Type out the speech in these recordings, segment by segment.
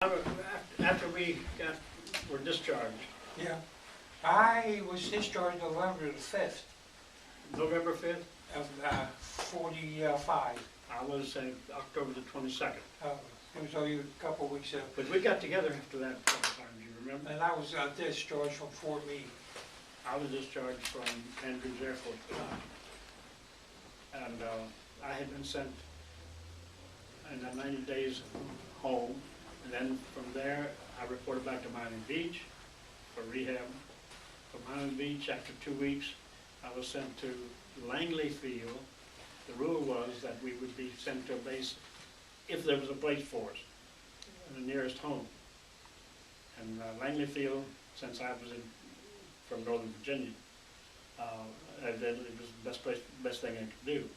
After we were discharged, Yeah. I was discharged November the 5th November 5th, of 45. I was October the 22nd. It was only a couple of weeks, But we got together after that a couple times, you remember? and I was discharged from Fort Meade. I was discharged from Andrews Air Force Base. And I had been sent in 90 days home. And then from there, I reported back to Miami Beach for rehab. From Miami Beach, after 2 weeks, I was sent to Langley Field. The rule was that we would be sent to a base if there was a place for us, the nearest home. And Langley Field, since I was from Northern Virginia, it was the best thing I could do.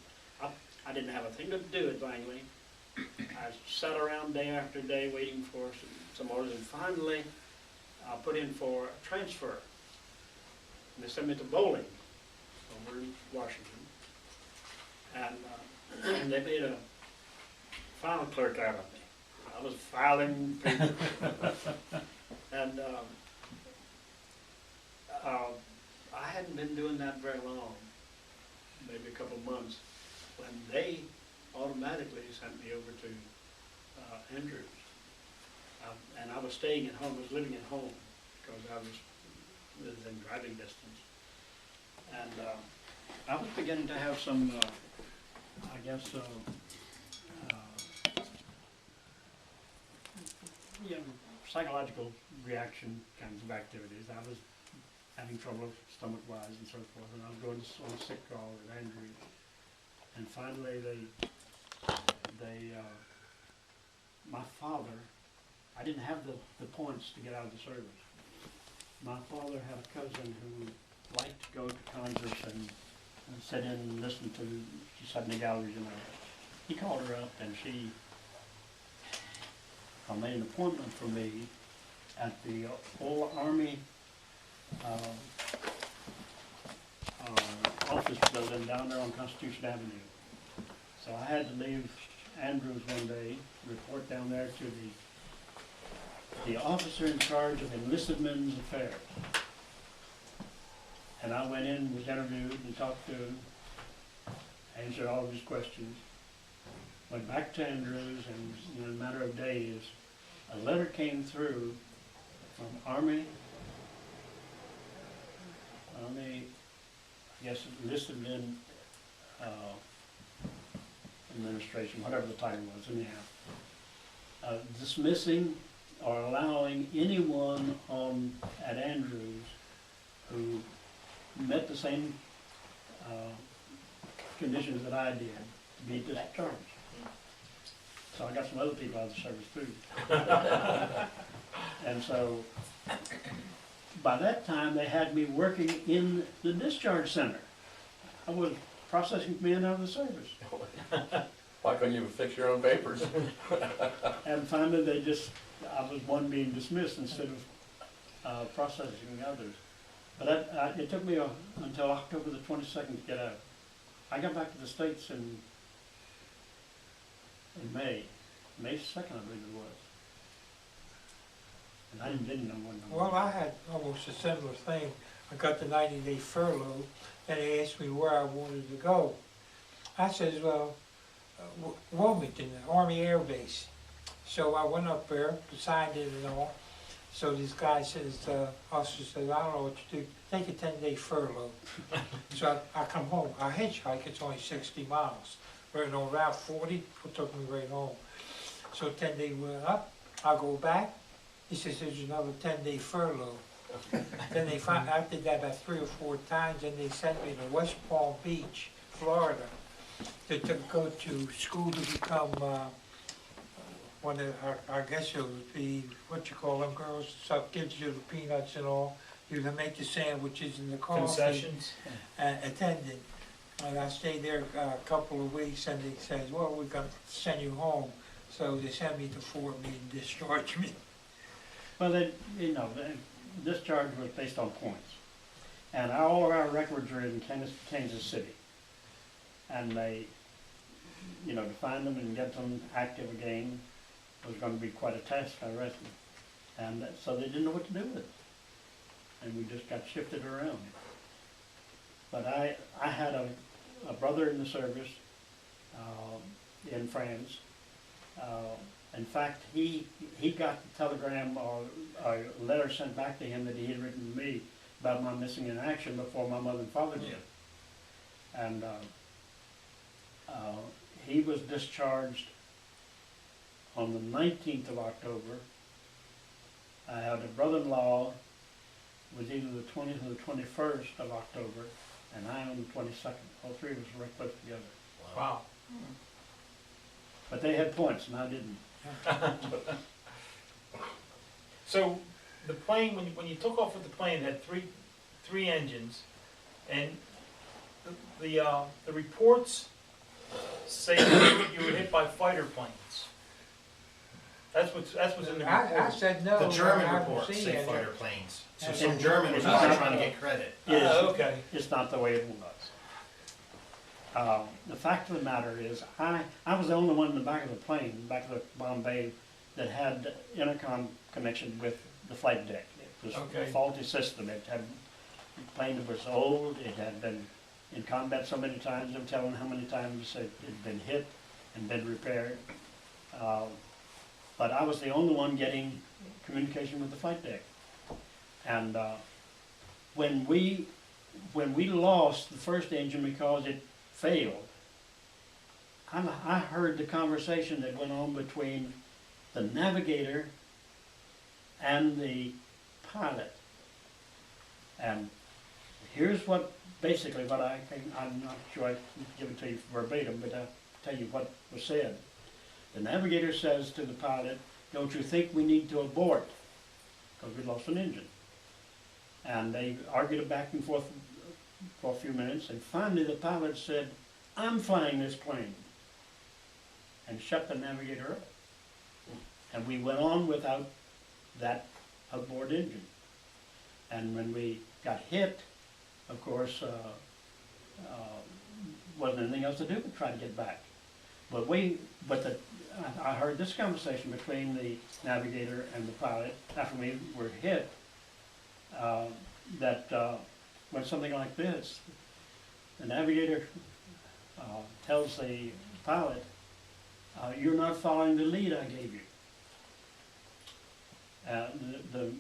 I didn't have a thing to do at Langley. I sat around day after day waiting for some orders, and finally I put in for a transfer. And they sent me to Bowling over in Washington. And they made a file clerk out of me. I was filing papers. And I hadn't been doing that very long, maybe a couple of months, when they automatically sent me over to Andrews. And I was staying at home, I was living at home, because I was within driving distance. And I was beginning to have some, I guess, psychological reaction kinds of activities. I was having trouble stomach-wise and so forth, and I was going on sick call at Andrews. And finally, my father, I didn't have the points to get out of the service. My father had a cousin who liked to go to concerts and sit in and listen to, she sat in the galleries and all. He called her up and she made an appointment for me at the old Army office building down there on Constitution Avenue. So I had to leave Andrews one day, report down there to the officer in charge of enlisted men's affairs. And I went in, was interviewed and talked to him, answered all of his questions, went back to Andrews, and in a matter of days, a letter came through from Army, I guess enlisted men administration, whatever the title was, anyhow, dismissing or allowing anyone at Andrews who met the same conditions that I did to be discharged. So I got some other people out of the service too. And so by that time they had me working in the discharge center. I was processing men out of the service. Why couldn't you fix your own papers? And finally I was one being dismissed instead of processing others. But it took me until October the 22nd to get out. I got back to the States in May 2nd, I believe it was. And I didn't know what number. Well, I had almost a similar thing. I got the 90-day furlough, and they asked me where I wanted to go. I said, well, Wilmington, Army Air Base. So I went up there, signed it and all. So this guy says, officer says, I don't know what to do. Take a 10-day furlough. So I come home. I hitchhike, it's only 60 miles. We're on Route 40, it took me right home. So 10 days went up, I go back. He says, there's another 10-day furlough. Then they found, I did that about 3 or 4 times, and they sent me to West Palm Beach, Florida, to go to school to become one of, I guess it would be, what you call them girls, stuff gives you the peanuts and all. You can make the sandwiches and the coffee. Concessions? Attendant. And I stayed there a couple of weeks, and they said, well, we're going to send you home. So they sent me to Fort Meade and discharged me. Well, the discharge was based on points. And all of our records are in Kansas City. And they, to find them and get them active again, was gonna be quite a task, I reckon. And so they didn't know what to do with it. And we just got shifted around. But I had a brother in the service in France. In fact, he got the telegram or a letter sent back to him that he had written to me about my missing in action before my mother and father did. And he was discharged on the 19th of October. I had a brother-in-law, was either the 20th or the 21st of October, and I on the 22nd. All three of us were right close together. Wow. But they had points, and I didn't. So the plane, when you took off with the plane, it had three engines, and the reports say that you were hit by fighter planes. That's what's in the I report. said no. The German I haven't reports seen say it. fighter planes. So And some German was it's probably not- trying to get credit. Okay. It's not the way it was. The fact of the matter is, I was the only one in the back of the plane, back of the Bombay, that had intercom connection with the flight deck. It was Okay. a faulty system. It had, the plane was old, it had been in combat so many times, I'm telling how many times it had been hit and been repaired. But I was the only one getting communication with the flight deck. And when we lost the first engine because it failed, I heard the conversation that went on between the navigator and the pilot. And here's what, basically what I'm not sure I can give it to you verbatim, but I'll tell you what was said. The navigator says to the pilot, "Don't you think we need to abort? Because we lost an engine." And they argued it back and forth for a few minutes, and finally the pilot said, "I'm flying this plane," and shut the navigator up. And we went on without that outboard engine. And when we got hit, of course, wasn't anything else to do but try to get back. But I heard this conversation between the navigator and the pilot after we were hit, that when something like this, the navigator tells the pilot, "You're not following the lead I gave you." The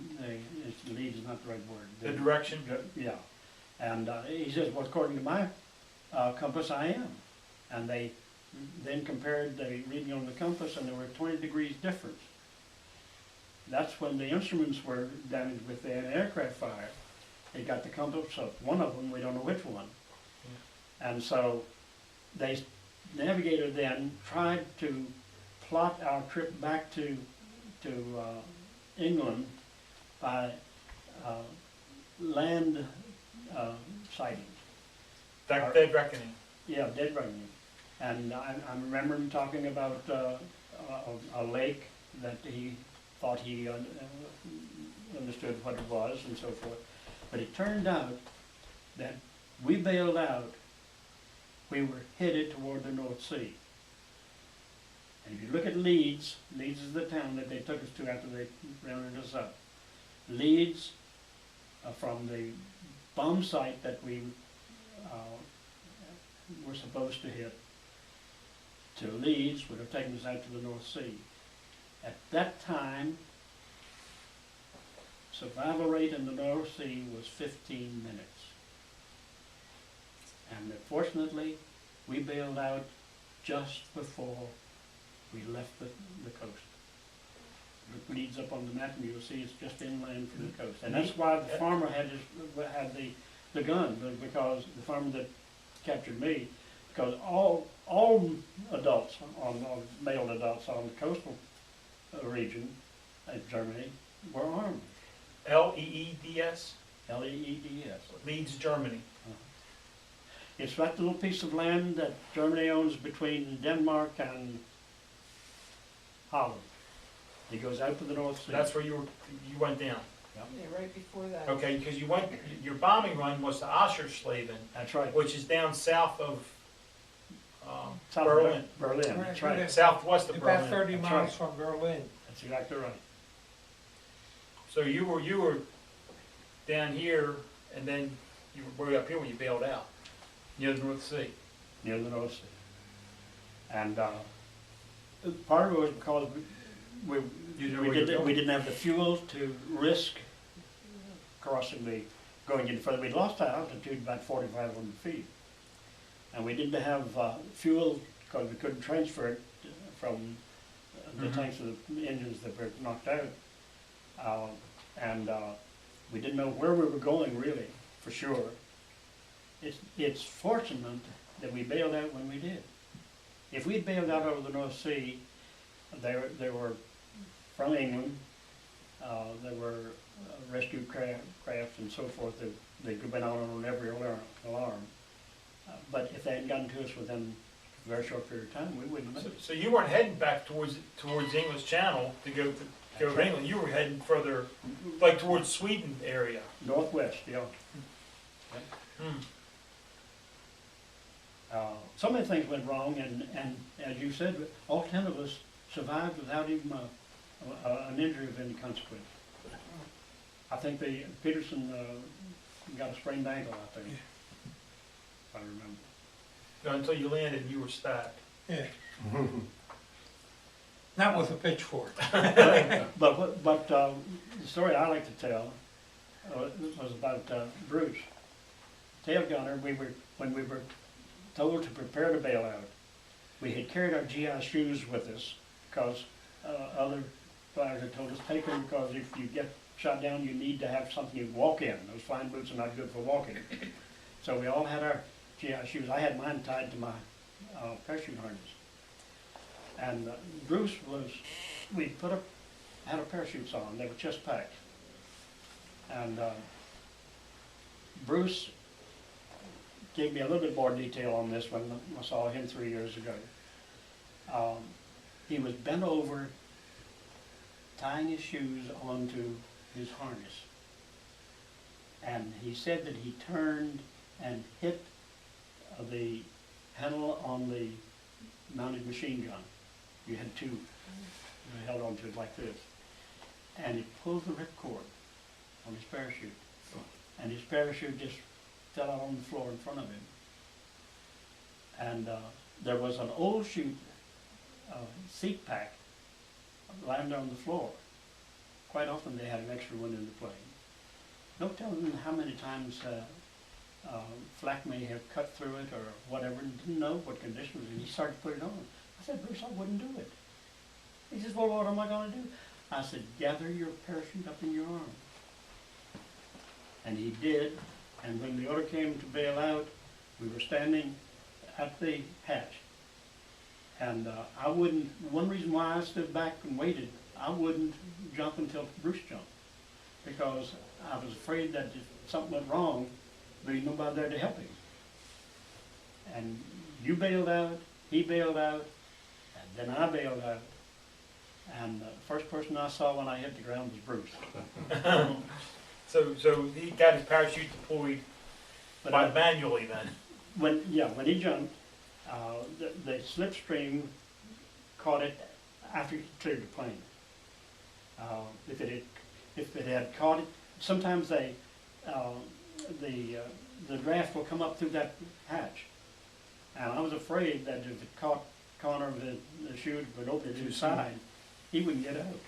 lead is not the right word. The direction. Yeah. And he says, "Well, according to my compass, I am." And they then compared the reading on the compass, and there were 20 degrees difference. That's when the instruments were damaged with the aircraft fire. They got the compass up, one of them, we don't know which one. And so the navigator then tried to plot our trip back to England by land sightings. Dead reckoning. Yeah, dead reckoning. And I remember him talking about a lake that he thought he understood what it was and so forth. But it turned out that we bailed out, we were headed toward the North Sea. And if you look at Leeds, Leeds is the town that they took us to after they rounded us up. Leeds, from the bomb site that we were supposed to hit, to Leeds would have taken us out to the North Sea. At that time, survival rate in the North Sea was 15 minutes. And fortunately, we bailed out just before we left the coast. It leads up on the map and you'll see it's just inland from the coast. And that's why the farmer had the gun, because the farmer that captured me, because all adults, male adults on the coastal region of Germany were armed. Leeds. Leeds. Leeds, Germany. It's that little piece of land that Germany owns between Denmark and Holland. It goes out to the North Sea. That's where you went down. Yeah, right before that. Okay, because your bombing run was to Aschersleben, That's right. which is down south of South Berlin, Berlin, that's right. southwest of About Berlin. 30 That's miles right. from Berlin. That's exactly right. So you were down here, and then you were way up here when you bailed out, near the North Sea. Near the North Sea. And part of it was because we You didn't know where you were going. we didn't have the fuel to risk going any further. We'd lost our altitude about 4,500 feet. And we didn't have fuel because we couldn't transfer it from the Mhm. tanks of the engines that were knocked out. And we didn't know where we were going really, for sure. It's fortunate that we bailed out when we did. If we'd bailed out over the North Sea, they were from England, there were rescue crafts and so forth that they went out on every alarm. But if they hadn't gotten to us within a very short period of time, we wouldn't have made it. So you weren't heading back towards the English Channel to go to England. You were heading further, like towards Sweden area. Northwest, yeah. Hmm. So many things went wrong, and as you said, all 10 of us survived without even an injury of any consequence. I think Peterson got a sprained ankle, I think, if I remember. Until you landed and you were stabbed. Yeah. Not with a pitchfork. But the story I like to tell was about Bruce. Tail gunner, when we were told to prepare to bail out, we had carried our GI shoes with us because other flyers had told us take them because if you get shot down, you need to have something you walk in. Those flying boots are not good for walking. So we all had our GI shoes. I had mine tied to my parachute harness. And Bruce we had our parachutes on. They were chest packed. And Bruce gave me a little bit more detail on this when I saw him 3 years ago. He was bent over, tying his shoes onto his harness. And he said that he turned and hit the handle on the mounted machine gun. You had two, you held onto it like this. And he pulled the ripcord on his parachute. And his parachute just fell out on the floor in front of him. And there was an old chute seat pack lying there on the floor. Quite often they had an extra one in the plane. No telling how many times flak may have cut through it or whatever, and didn't know what condition it was in. He started to put it on. I said, Bruce, I wouldn't do it. He says, well, what am I going to do? I said, gather your parachute up in your arm. And he did, and when the order came to bail out, we were standing at the hatch. And one reason why I stood back and waited, I wouldn't jump until Bruce jumped, because I was afraid that if something went wrong, there'd be nobody there to help him. And you bailed out, he bailed out, and then I bailed out. And the first person I saw when I hit the ground was Bruce. So he got his parachute deployed manually then. When he jumped, the slipstream caught it after he cleared the plane. If it had caught it, sometimes the draft will come up through that hatch. And I was afraid that if it caught corner of the chute would open it to the side, he wouldn't get out.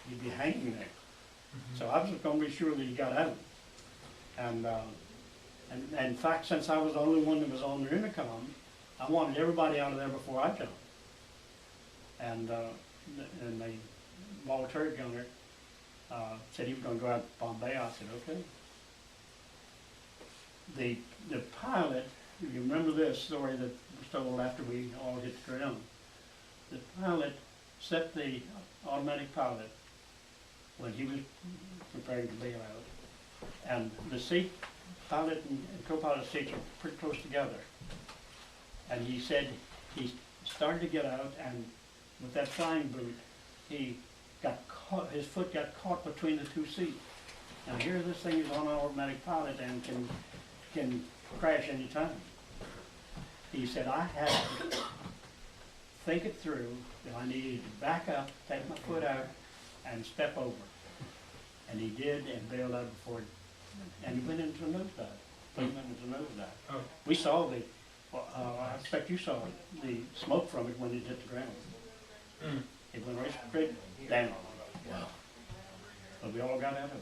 He'd be hanging there. So I was going to be sure that he got out. And in fact, since I was the only one that was on the intercom, I wanted everybody out of there before I jumped. And the ball turret gunner said he was going to go out to Bombay. I said, okay. The pilot, you remember this story that was told after we all hit the ground. The pilot set the automatic pilot when he was preparing to bail out. And the seat, pilot and co-pilot seats are pretty close together. And he said he started to get out, and with that flying boot, he got caught, his foot got caught between the two seats. Now here this thing is on automatic pilot and can crash any time. He said, I had to think it through, that I needed to back up, take my foot out, and step over. And he did, and bailed out before, and he went into a nosedive. He went into a nosedive. Oh. We saw the, I expect you saw it, the smoke from it when it hit the ground. Mm. It went right straight down. Wow. But we all got out of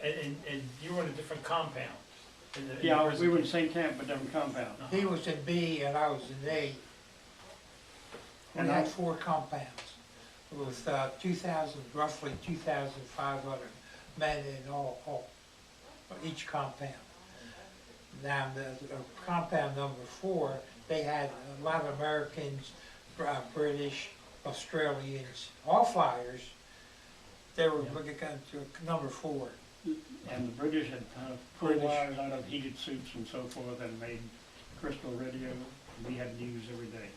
it. And you were in a different compound? in the Yeah, prison we were in the camp. same camp, but different compound. He was in B and I was in A. We And had I- 4 compounds with 2,000, roughly 2,500 men in all, each compound. Now, the compound number 4, they had a lot of Americans, British, Australians, all flyers. They were looking to number 4. And the British had pulled British. wires out of heated suits and so forth and made crystal radio. We had news every day.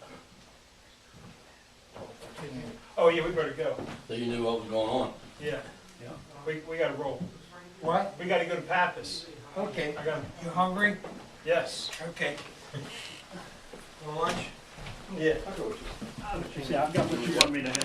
Oh, yeah, we better go. So you knew what was going on. Yeah, Yeah. we gotta roll. What? We gotta go to Pappas. Okay. I got, You hungry? yes. Okay. Want lunch? Yeah. See, I've got what you want me to have.